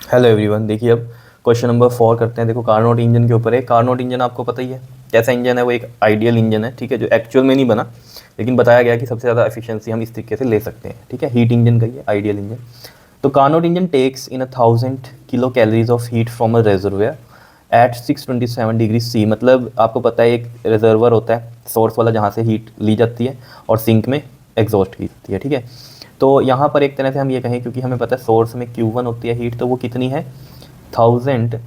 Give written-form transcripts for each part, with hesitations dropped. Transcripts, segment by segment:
Hello everyone, देखिए अब question number 4 करते हैं। देखो कार्नोट इंजन के ऊपर है। कार्नोट इंजन आपको पता ही है कैसा इंजन है, वो एक आइडियल इंजन है, ठीक है, जो एक्चुअल में नहीं बना, लेकिन बताया गया कि सबसे ज़्यादा एफिशिएंसी हम इस तरीके से ले सकते हैं, ठीक है। हीट इंजन का ये आइडियल इंजन। तो Carnot engine takes in 1000 kilocalories of heat from a reservoir at 627 degree C. मतलब आपको पता है एक रिजर्वर होता है सोर्स वाला जहाँ से हीट ली जाती है और सिंक में एग्जॉस्ट की जाती है, ठीक है। तो यहाँ पर एक तरह से हम ये कहें, क्योंकि हमें पता है सोर्स में Q1 होती है हीट, तो वो कितनी है 1000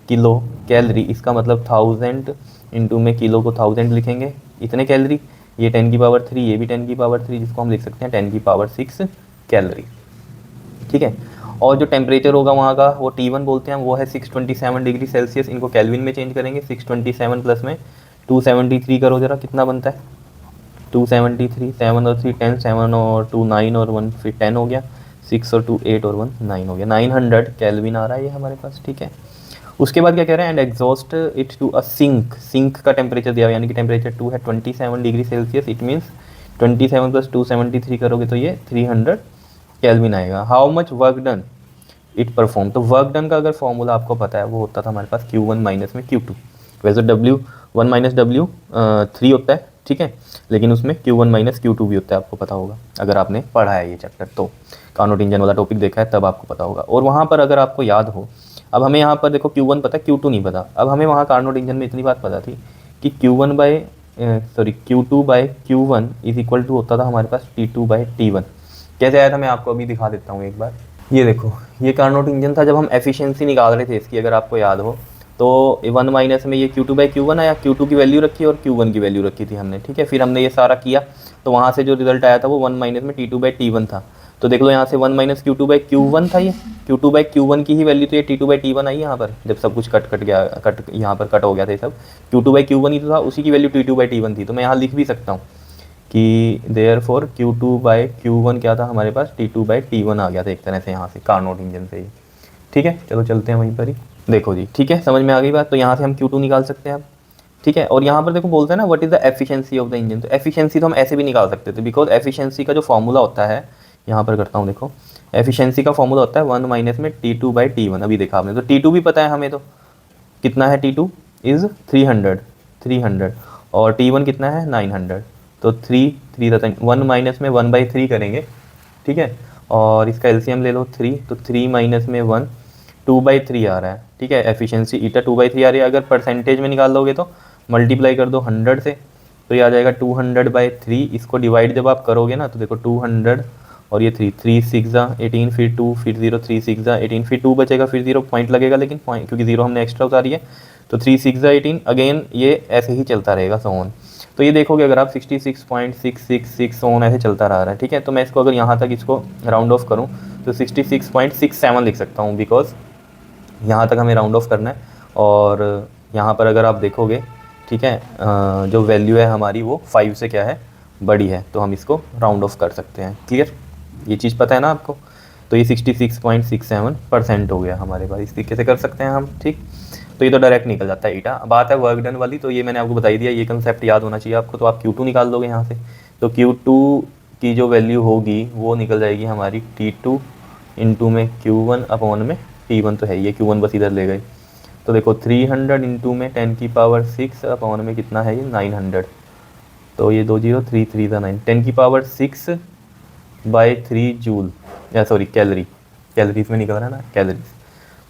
किलो कैलोरी। इसका मतलब 1000 इंटू में किलो को 1000 लिखेंगे, इतने कैलोरी। ये 10⁻3, ये भी 10⁻3, जिसको हम लिख सकते हैं 10⁻6 कैलोरी, ठीक है। और जो टेम्परेचर होगा वहाँ का वो T1 बोलते हैं, वो है 627 डिग्री सेल्सियस। इनको कैलविन में चेंज करेंगे। 627 प्लस में 273 करो जरा, कितना बनता है 273, 7 और 3 10, 7 और 2 9 और 1 फिर 10 हो गया, 6 और 2 8 और 1 9 हो गया, 900 कैलविन आ रहा है ये हमारे पास, ठीक है। उसके बाद क्या कह रहे हैं, and exhaust it to a sink. Sink का टेम्परेचर दिया हुआ, यानी कि टेम्परेचर 2 है 27 degree Celsius. It means 27 plus 273 करोगे तो ये 300 कैलविन आएगा। How much work done it perform. तो वर्क डन का अगर फॉर्मूला आपको पता है, वो होता था हमारे पास Q1 माइनस में Q2। वैसे W1 माइनस W3 होता है, ठीक है, लेकिन उसमें Q1 माइनस Q2 भी होता है, आपको पता होगा अगर आपने पढ़ा है ये चैप्टर, तो कार्नोट इंजन वाला टॉपिक देखा है तब आपको पता होगा। और वहाँ पर अगर आपको याद हो, अब हमें यहाँ पर देखो Q1 पता है, Q2 नहीं पता। अब हमें वहाँ कार्नोट इंजन में इतनी बात पता थी कि Q2 bye Q1 is equal to होता था हमारे पास T2 बाय T1। कैसे आया था मैं आपको अभी दिखा देता हूँ एक बार। ये देखो, ये कार्नोट इंजन था जब हम एफिशिएंसी निकाल रहे थे इसकी, अगर आपको याद हो तो 1 माइनस में ये Q2 बाई Q1 आया। Q2 की वैल्यू रखी और Q1 की वैल्यू रखी थी हमने, ठीक है। फिर हमने ये सारा किया तो वहाँ से जो रिजल्ट आया था वो 1 माइनस में T2 बाई T1 था। तो देख लो यहाँ से 1 माइनस Q2 बाई Q1 था, ये Q2 बाई Q1 की ही वैल्यू, तो ये T2 बाई T1 आई यहाँ पर, जब सब कुछ कट गया, यहाँ पर कट हो गया था ये सब। Q2 बाई Q1 ही तो था, उसी की वैल्यू T2 बाई T1 थी। तो मैं यहाँ लिख भी सकता हूँ कि देयरफॉर Q2 बाई Q1 क्या था हमारे पास, T2 बाई T1 आ गया था एक तरह से यहाँ से कार्नोट इंजन से ही, ठीक है। चलो चलते हैं वहीं पर ही। देखो जी, ठीक है, समझ में आ गई बात। तो यहाँ से हम Q2 निकाल सकते हैं अब, ठीक है। और यहाँ पर देखो बोलते हैं ना what is the efficiency of the engine. तो एफिशिएंसी तो हम ऐसे भी निकाल सकते थे, बिकॉज एफिशिएंसी का जो फॉर्मूला होता है, यहाँ पर करता हूँ, देखो एफिशिएंसी का फॉर्मूला होता है 1 माइनस में T2 बाई T1। अभी देखा आपने, तो T2 भी पता है हमें, तो कितना है T2 इज़ 300 और T1 कितना है 900। तो 1 माइनस में 1/3 करेंगे, ठीक है। और इसका एलसीएम ले लो 3, तो 3 माइनस में 1 2/3 आ रहा है, ठीक है। एफिशिएंसी ईटा 2/3 आ रही है। अगर परसेंटेज में निकाल लोगे तो मल्टीप्लाई कर दो 100 से, तो ये आ जाएगा 200/3। इसको डिवाइड जब आप करोगे ना, तो देखो 200 और ये 3 6 18, फिर 2 फिर 0, 3 6 18, फिर 2 बचेगा, फिर 0 पॉइंट लगेगा, लेकिन पॉइंट क्योंकि 0 हमने एक्स्ट्रा उतारी है, तो 3 6 18 अगेन, ये ऐसे ही चलता रहेगा सोन। तो ये देखोगे अगर आप 66.666 ऑन ऐसे चलता रहा है, ठीक है। तो मैं इसको अगर यहाँ तक इसको राउंड ऑफ करूँ तो 66.67 लिख सकता हूँ, बिकॉज यहाँ तक हमें राउंड ऑफ करना है। और यहाँ पर अगर आप देखोगे, ठीक है, जो वैल्यू है हमारी वो 5 से क्या है, बड़ी है, तो हम इसको राउंड ऑफ कर सकते हैं। क्लियर, ये चीज़ पता है ना आपको। तो ये 66.67% हो गया हमारे पास, इस तरीके से कर सकते हैं हम, ठीक। तो ये तो डायरेक्ट निकल जाता है ईटा। बात है वर्क डन वाली, तो ये मैंने आपको बताई दिया, ये कंसेप्ट याद होना चाहिए आपको। तो आप Q2 निकाल दोगे यहाँ से, तो Q2 की जो वैल्यू होगी वो निकल जाएगी हमारी T2 इंटू में Q1 अपॉन में T1, तो है ये Q1 बस इधर ले गए। तो देखो 300 इंटू में 10⁻6 अपॉन में कितना है ये 900। तो ये 2 0 3 3 था 9, 10⁻6/3 जूल, या सॉरी कैलोरी, कैलोरीज में निकल रहा है ना कैलोरीज।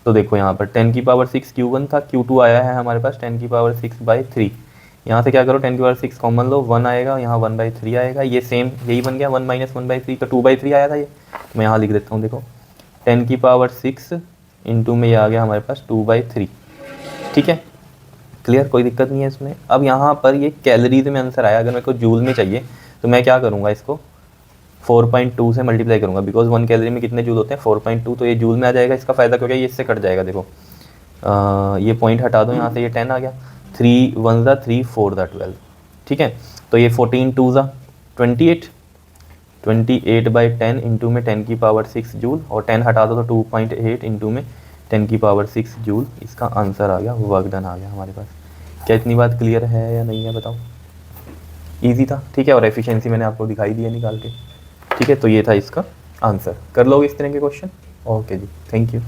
तो देखो यहाँ पर 10⁻6 Q1 था, Q2 आया है हमारे पास 10⁻6/3। यहाँ से क्या करो 10⁻6 कॉमन लो, 1 आएगा, यहाँ 1/3 आएगा, ये सेम यही बन गया 1 माइनस 1/3, तो 2/3 आया था ये। तो मैं यहाँ लिख देता हूँ, देखो 10⁻6 इंटू में ये आ गया हमारे पास 2/3, ठीक है। क्लियर, कोई दिक्कत नहीं है इसमें। अब यहाँ पर ये कैलोरीज में आंसर आया, अगर मेरे को जूल में चाहिए तो मैं क्या करूँगा, इसको 4.2 से मल्टीप्लाई करूँगा, बिकॉज 1 कैलोरी में कितने जूल होते हैं 4.2, तो ये जूल में आ जाएगा। इसका फ़ायदा क्योंकि ये इससे कट जाएगा, देखो ये पॉइंट हटा दो, यहाँ से ये 10 आ गया, 3 1 3 4 12, ठीक है। तो ये 14 2 28, 28/10 इंटू में 10⁻6 जूल, और 10 हटा दो तो 2.8 इंटू में 10⁻6 जूल। इसका आंसर आ गया, वर्क डन आ गया हमारे पास। क्या इतनी बात क्लियर है या नहीं है बताओ। ईजी था, ठीक है। और एफिशिएंसी मैंने आपको दिखाई दी है निकाल के, ठीक है। तो ये था इसका आंसर। कर लोगे इस तरह के क्वेश्चन। ओके जी, थैंक यू।